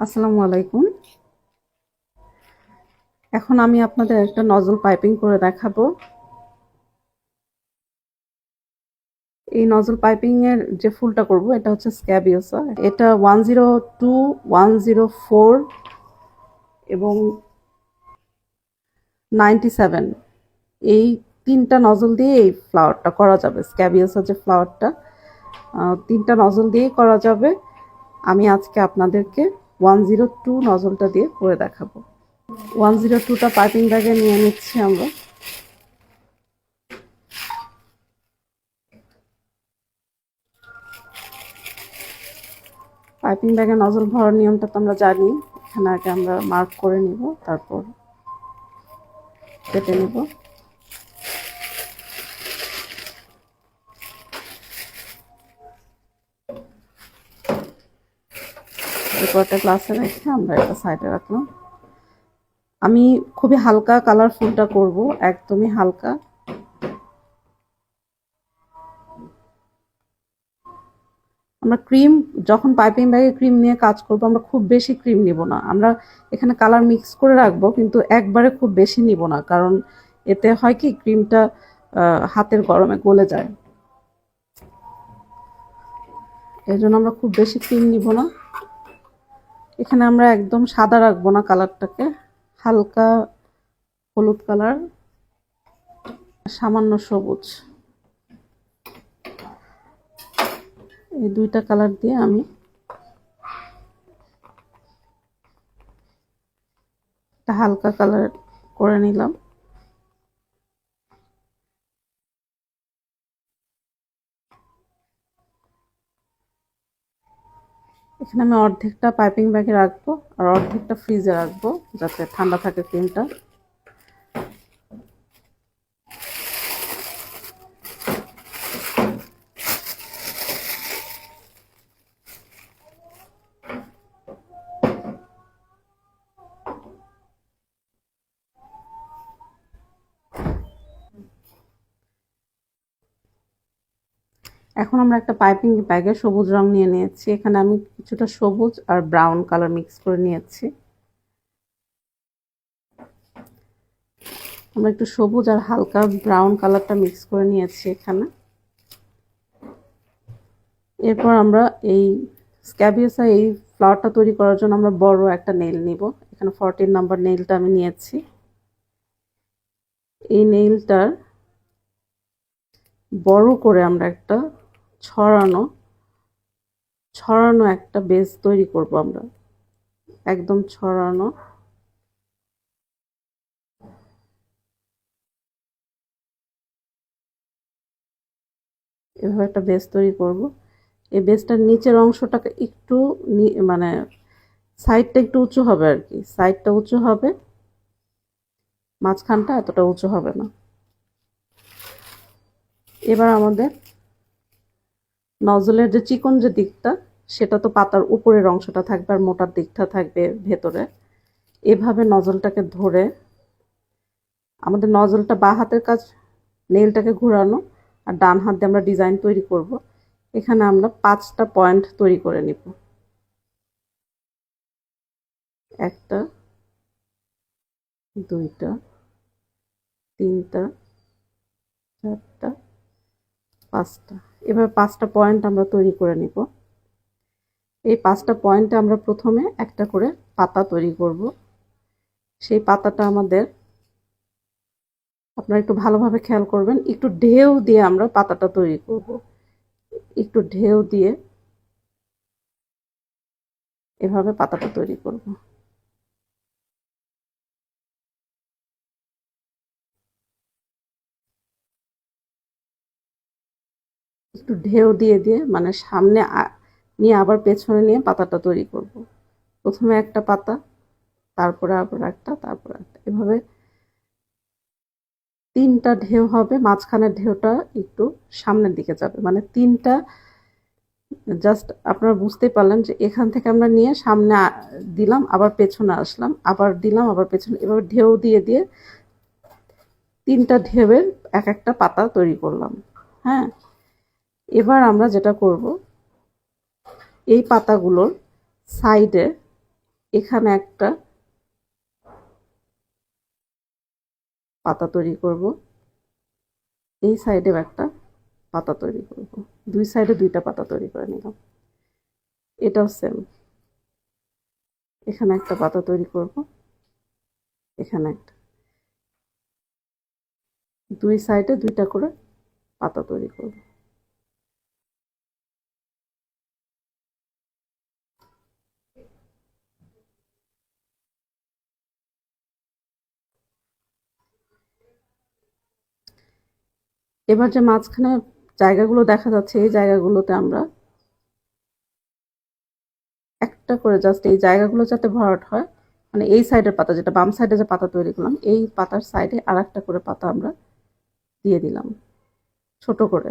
আসসালামু আলাইকুম। এখন আমি আপনাদের একটা নজল পাইপিং করে দেখাবো। এই নজল পাইপিং এর যে ফুলটা করব এটা হচ্ছে স্ক্যাবিওসা। এটা 102, 104 এবং 97 এই তিনটা নজল দিয়ে এই ফ্লাওয়ারটা করা যাবে। স্ক্যাবিওসা যে ফ্লাওয়ারটা তিনটা নজল দিয়েই করা যাবে। আমি আজকে আপনাদেরকে 102 নজলটা দিয়ে করে দেখাবো। 102টা পাইপিং ব্যাগে নিয়ে নিচ্ছি আমরা। পাইপিং ব্যাগে নজল ভরার নিয়মটা তো আমরা জানি। এখানে আগে আমরা মার্ক করে নিব, তারপর কেটে নিব। এরপর একটা গ্লাসে রেখে আমরা একটা সাইডে রাখলাম। আমি খুবই হালকা কালারফুলটা করব, একদমই হালকা। আমরা ক্রিম যখন পাইপিং ব্যাগে ক্রিম নিয়ে কাজ করব, আমরা খুব বেশি ক্রিম নিব না। আমরা এখানে কালার মিক্স করে রাখবো, কিন্তু একবারে খুব বেশি নিব না, কারণ এতে হয় কি ক্রিমটা হাতের গরমে গলে যায়। এই জন্য আমরা খুব বেশি ক্রিম নিব না। এখানে আমরা একদম সাদা রাখবো না, কালারটাকে হালকা হলুদ কালার, সামান্য সবুজ, এই দুইটা কালার দিয়ে আমি একটা হালকা কালার করে নিলাম। এখানে আমি অর্ধেকটা পাইপিং ব্যাগে রাখবো আর অর্ধেকটা ফ্রিজে রাখবো, যাতে ঠান্ডা থাকে ক্রিমটা। এখন আমরা একটা পাইপিং ব্যাগে সবুজ রং নিয়ে নিয়েছি। এখানে আমি কিছুটা সবুজ আর ব্রাউন কালার মিক্স করে নিয়েছি। আমরা একটু সবুজ আর হালকা ব্রাউন কালারটা মিক্স করে নিয়েছি এখানে। এরপর আমরা এই স্ক্যাবিওসা এই ফ্লাওয়ারটা তৈরি করার জন্য আমরা বড় একটা নেইল নিব। এখানে 14 নাম্বার নেইলটা আমি নিয়েছি। এই নেইলটার বড় করে আমরা একটা ছড়ানো একটা বেস তৈরি করব। আমরা একদম ছড়ানো, এভাবে একটা বেস তৈরি করব। এই বেসটার নিচের অংশটাকে একটু মানে সাইডটা একটু উঁচু হবে আর কি, সাইডটা উঁচু হবে, মাঝখানটা এতটা উঁচু হবে না। এবার আমাদের নজলের যে চিকন যে দিকটা, সেটা তো পাতার উপরের অংশটা থাকবে আর মোটার দিকটা থাকবে ভেতরে। এভাবে নজলটাকে ধরে আমাদের নজলটা বাঁ হাতের কাজ, নেইলটাকে ঘোরানো, আর ডান হাত দিয়ে আমরা ডিজাইন তৈরি করব। এখানে আমরা 5টা পয়েন্ট তৈরি করে নিব। একটা, দুইটা, তিনটা, চারটা, 5টা। এভাবে 5টা পয়েন্ট আমরা তৈরি করে নিব। এই 5টা পয়েন্টে আমরা প্রথমে একটা করে পাতা তৈরি করব। সেই পাতাটা আমাদের, আপনারা একটু ভালোভাবে খেয়াল করবেন, একটু ঢেউ দিয়ে আমরা পাতাটা তৈরি করব। একটু ঢেউ দিয়ে এভাবে পাতাটা তৈরি করব। একটু ঢেউ দিয়ে দিয়ে মানে সামনে নিয়ে আবার পেছনে নিয়ে পাতাটা তৈরি করব। প্রথমে একটা পাতা, তারপরে আবার একটা, তারপরে একটা, এভাবে 3টা ঢেউ হবে। মাঝখানের ঢেউটা একটু সামনের দিকে যাবে, মানে 3টা, জাস্ট আপনারা বুঝতেই পারলেন যে এখান থেকে আমরা নিয়ে সামনে দিলাম, আবার পেছনে আসলাম, আবার দিলাম, আবার পেছনে, এভাবে ঢেউ দিয়ে দিয়ে 3টা ঢেউয়ের এক একটা পাতা তৈরি করলাম। হ্যাঁ, এবার আমরা যেটা করব, এই পাতাগুলোর সাইডে এখানে একটা পাতা তৈরি করব, এই সাইডেও একটা পাতা তৈরি করব, দুই সাইডে দুইটা পাতা তৈরি করে নিলাম। এটাও সেম, এখানে একটা পাতা তৈরি করব, এখানে একটা, দুই সাইডে দুইটা করে পাতা তৈরি করব। এবার যে মাঝখানে জায়গাগুলো দেখা যাচ্ছে, এই জায়গাগুলোতে আমরা একটা করে জাস্ট এই জায়গাগুলো যাতে ভরাট হয়, মানে এই সাইডের পাতা, যেটা বাম সাইডে যে পাতা তৈরি করলাম, এই পাতার সাইডে আর একটা করে পাতা আমরা দিয়ে দিলাম ছোট করে,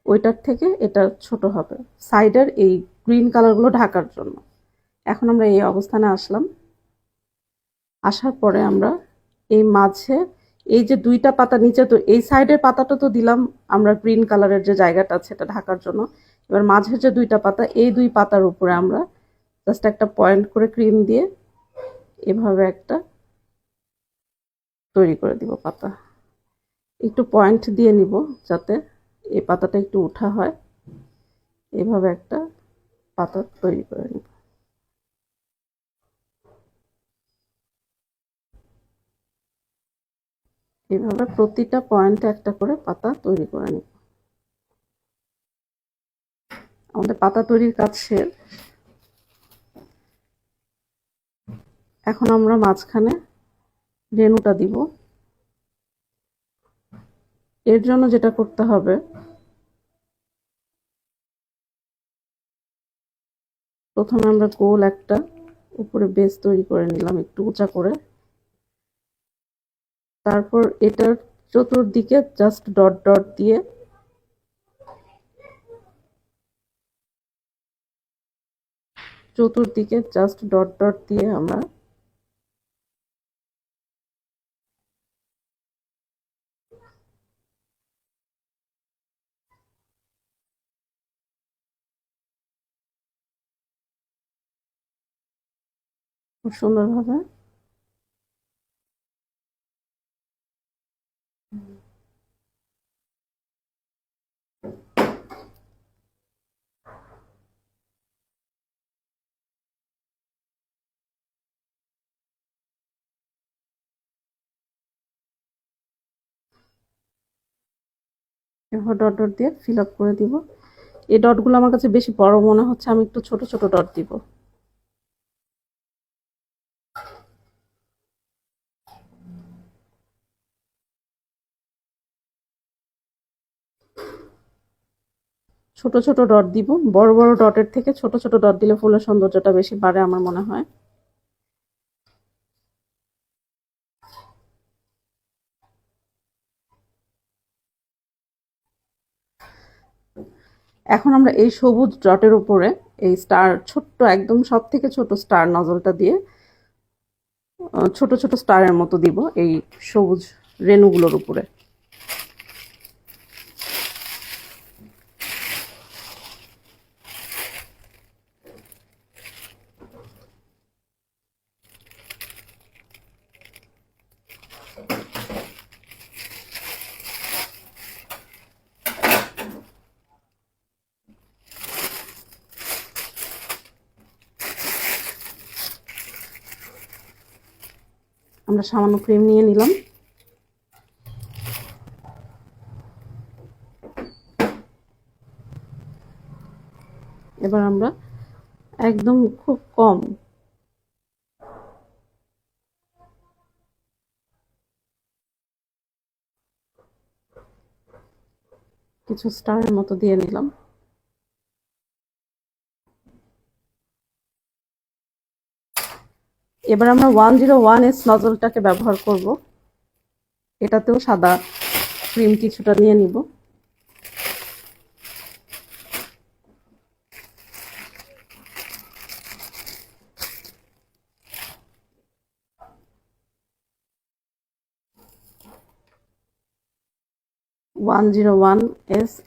ওইটার থেকে এটা ছোট হবে সাইডের এই গ্রিন কালারগুলো ঢাকার জন্য। এখন আমরা এই অবস্থানে আসলাম, আসার পরে আমরা এই মাঝে এই যে দুইটা পাতা নিচে, তো এই সাইডের পাতাটা তো দিলাম আমরা গ্রিন কালারের যে জায়গাটা আছে এটা ঢাকার জন্য। এবার মাঝের যে দুইটা পাতা, এই দুই পাতার উপরে আমরা জাস্ট একটা পয়েন্ট করে ক্রিম দিয়ে এভাবে একটা তৈরি করে দিব পাতা। একটু পয়েন্ট দিয়ে নিব যাতে এই পাতাটা একটু উঠা হয়, এভাবে একটা পাতা তৈরি করে নিব। এভাবে প্রতিটা পয়েন্টে একটা করে পাতা তৈরি করে নিব। আমাদের পাতা তৈরির কাজ শেষ। এখন আমরা মাঝখানে রেণুটা দিব। এর জন্য যেটা করতে হবে, প্রথমে আমরা গোল একটা উপরে বেস তৈরি করে নিলাম একটু উঁচা করে, তারপর এটার চতুর্দিকে জাস্ট ডট ডট দিয়ে আমরা খুব সুন্দরভাবে এভাবে ডট ডট দিয়ে ফিল আপ করে দিব। এই ডটগুলো আমার কাছে বেশি বড় মনে হচ্ছে, আমি একটু ছোট ছোট ডট দিব। ছোট ছোট ডট দিব, বড় বড় ডটের থেকে ছোট ছোট ডট দিলে ফুলের সৌন্দর্যটা বেশি বাড়ে আমার মনে হয়। এখন আমরা এই সবুজ ডটের উপরে এই স্টার, ছোট্ট একদম সব থেকে ছোট স্টার নজলটা দিয়ে ছোট ছোট স্টারের মতো দিব এই সবুজ রেণুগুলোর উপরে। আমরা সামান্য ক্রিম নিয়ে নিলাম, এবার আমরা একদম খুব কম কিছু স্টারের মতো দিয়ে নিলাম। এবার আমরা 101S নজলটাকে ব্যবহার করব, এটাতেও সাদা ক্রিম কিছুটা নিয়ে নিব।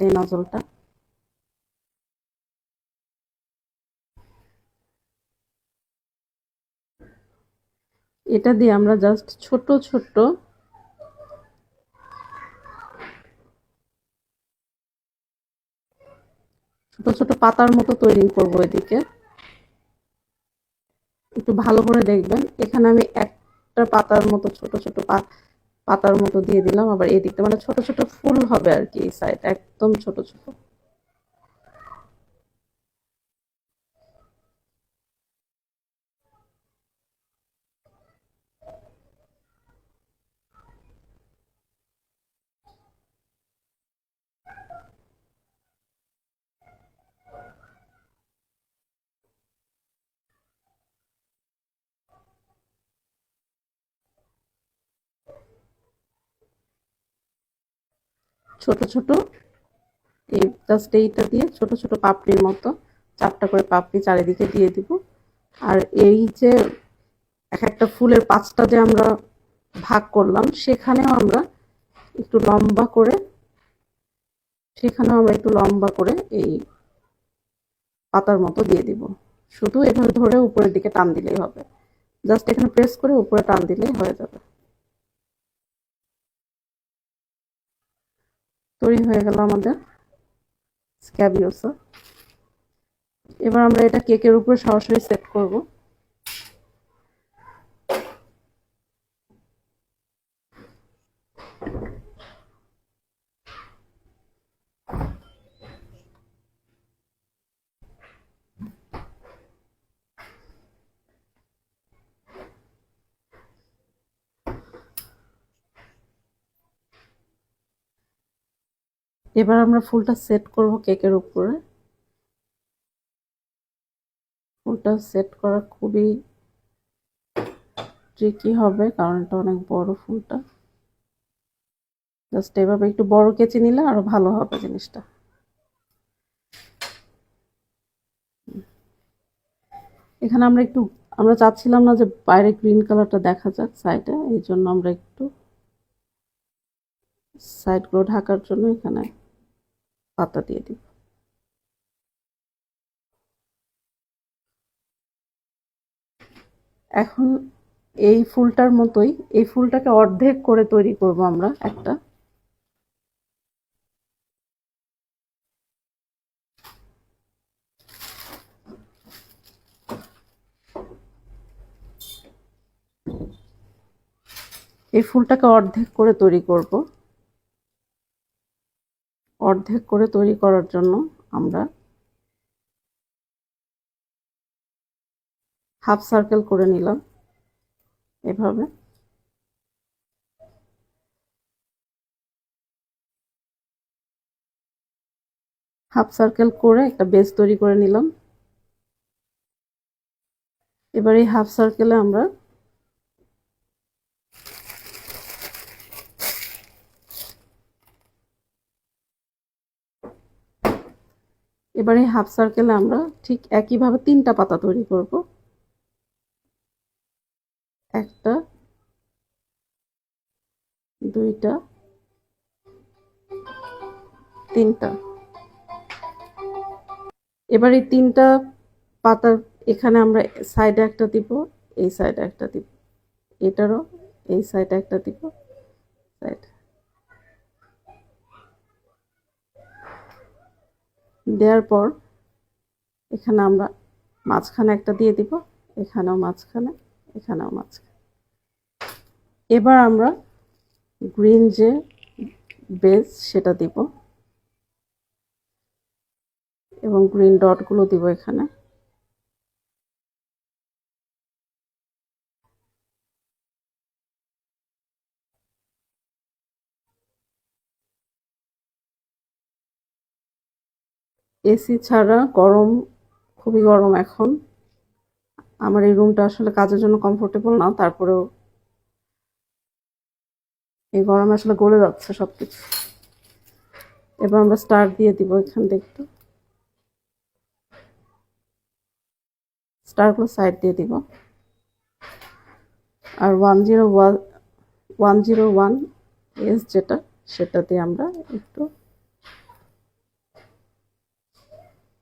এই নজলটা এটা দিয়ে আমরা জাস্ট ছোট ছোট ছোট ছোট পাতার মতো তৈরি করব। এদিকে একটু ভালো করে দেখবেন, এখানে আমি একটা পাতার মতো ছোট ছোট পাতার মতো দিয়ে দিলাম, আবার এদিকটা মানে ছোট ছোট ফুল হবে আর কি, এই সাইড একদম ছোট ছোট। ছোট ছোট এই জাস্ট এইটা দিয়ে ছোট ছোট পাপড়ির মতো 4টা করে পাপড়ি চারিদিকে দিয়ে দিব। আর এই যে এক একটা ফুলের 5টা যে আমরা ভাগ করলাম, সেখানেও আমরা একটু লম্বা করে এই পাতার মতো দিয়ে দিব। শুধু এভাবে ধরে উপরের দিকে টান দিলেই হবে, জাস্ট এখানে প্রেস করে উপরে টান দিলেই হয়ে যাবে। তৈরি হয়ে গেল আমাদের স্ক্যাবিওসা। এবার আমরা এটা কেকের উপরে সরাসরি সেট করব। এবার আমরা ফুলটা সেট করব কেকের উপরে। ফুলটা সেট করা খুবই ট্রিকি হবে, কারণ এটা অনেক বড় ফুলটা। জাস্ট এভাবে একটু বড় কেচি নিলে আরো ভালো হবে জিনিসটা। এখানে আমরা চাচ্ছিলাম না যে বাইরে গ্রিন কালারটা দেখা যাক সাইডে, এই জন্য আমরা একটু সাইডগুলো ঢাকার জন্য এখানে পাতা দিয়ে দিব। এখন এই ফুলটার মতোই এই ফুলটাকে অর্ধেক করে তৈরি করব আমরা একটা। এই ফুলটাকে অর্ধেক করে তৈরি করব। অর্ধেক করে তৈরি করার জন্য আমরা হাফ সার্কেল করে নিলাম এভাবে। হাফ সার্কেল করে একটা বেস তৈরি করে নিলাম। এবার এই হাফ সার্কেলে আমরা ঠিক একইভাবে 3টা পাতা তৈরি করব। একটা, 2টা, 3টা। এবার এই 3টা পাতার এখানে আমরা সাইডে একটা দিব, এই সাইডে একটা দিব, এটারও এই সাইডে একটা দিব, সাইড দেওয়ার পর এখানে আমরা মাঝখানে একটা দিয়ে দিব, এখানেও মাঝখানে, এখানেও মাঝখানে। এবার আমরা গ্রিন যে বেস সেটা দিব এবং গ্রিন ডটগুলো দিব এখানে। এসি ছাড়া গরম, খুবই গরম এখন। আমার এই রুমটা আসলে কাজের জন্য কমফোর্টেবল না, তারপরেও এই গরমে আসলে গলে যাচ্ছে সবকিছু। এবার আমরা স্টার দিয়ে দিব এখান থেকে, একটু স্টারগুলো সাইড দিয়ে দিব। আর 101 এস যেটা, সেটা দিয়ে আমরা একটু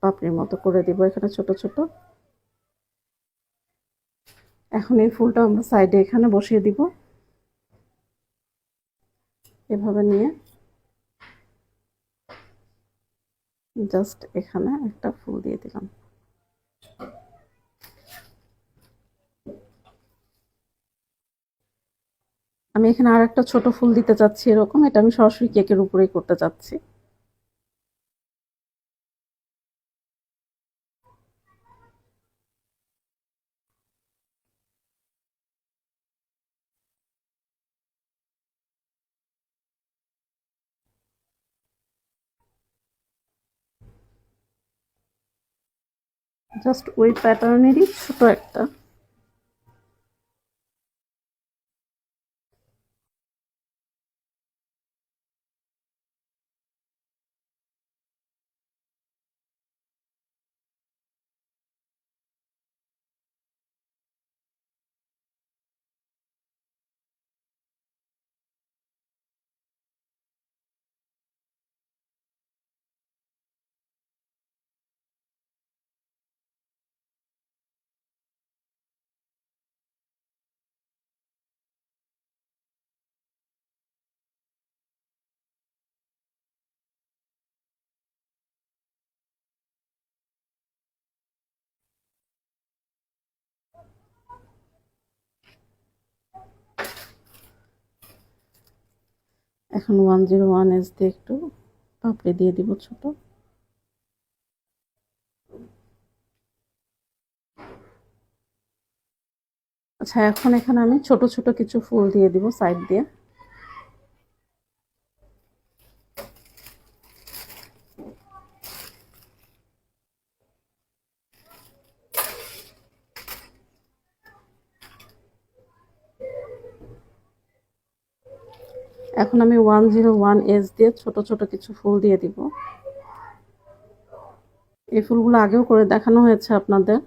পাপড়ির মতো করে দিব এখানে ছোট ছোট। এখন এই ফুলটা আমরা সাইডে এখানে বসিয়ে দিব। এভাবে নিয়ে জাস্ট এখানে একটা ফুল দিয়ে দিলাম। আমি এখানে আর একটা ছোট ফুল দিতে চাচ্ছি এরকম, এটা আমি সরাসরি কেকের উপরেই করতে চাচ্ছি। জাস্ট ওই প্যাটার্নেরই ছোট একটা। এখন 101 দিয়ে একটু পাপড়ি দিয়ে দিব ছোট। আচ্ছা, এখন এখানে আমি ছোট ছোট কিছু ফুল দিয়ে দিব সাইড দিয়ে। এখন আমি 101 দিয়ে ছোট ছোট কিছু ফুল দিয়ে দিব। এই ফুলগুলো আগেও করে দেখানো হয়েছে আপনাদের।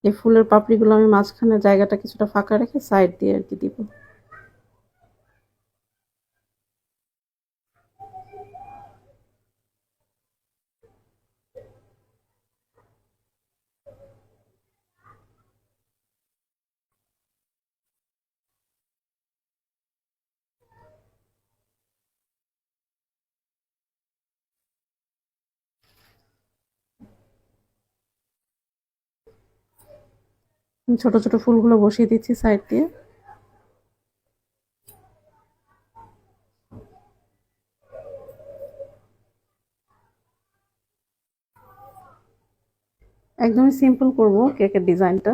এই ফুলের পাপড়িগুলো আমি মাঝখানে জায়গাটা কিছুটা ফাঁকা রেখে সাইড দিয়ে আর কি দিব। ছোট ছোট ফুলগুলো বসিয়ে দিচ্ছি সাইড দিয়ে। একদমই সিম্পল করব কেকের ডিজাইনটা।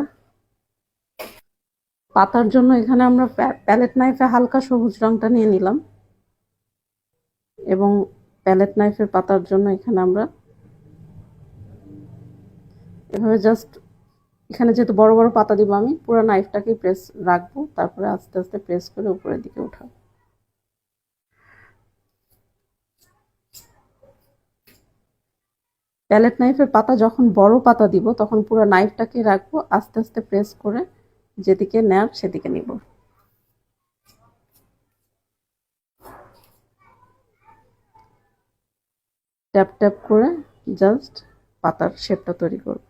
পাতার জন্য এখানে আমরা প্যালেট নাইফে হালকা সবুজ রংটা নিয়ে নিলাম, এবং প্যালেট নাইফের পাতার জন্য এখানে আমরা এভাবে জাস্ট, এখানে যেহেতু বড় বড় পাতা দিব আমি পুরো নাইফটাকে প্রেস রাখবো, তারপরে আস্তে আস্তে প্রেস করে উপরের দিকে উঠাবো। প্যালেট নাইফের পাতা যখন বড় পাতা দিব তখন পুরো নাইফটাকে রাখবো, আস্তে আস্তে প্রেস করে যেদিকে নেয়ার সেদিকে নিব। ট্যাপ ট্যাপ করে জাস্ট পাতার শেপটা তৈরি করব।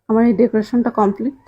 আমার এই ডেকোরেশনটা কমপ্লিট।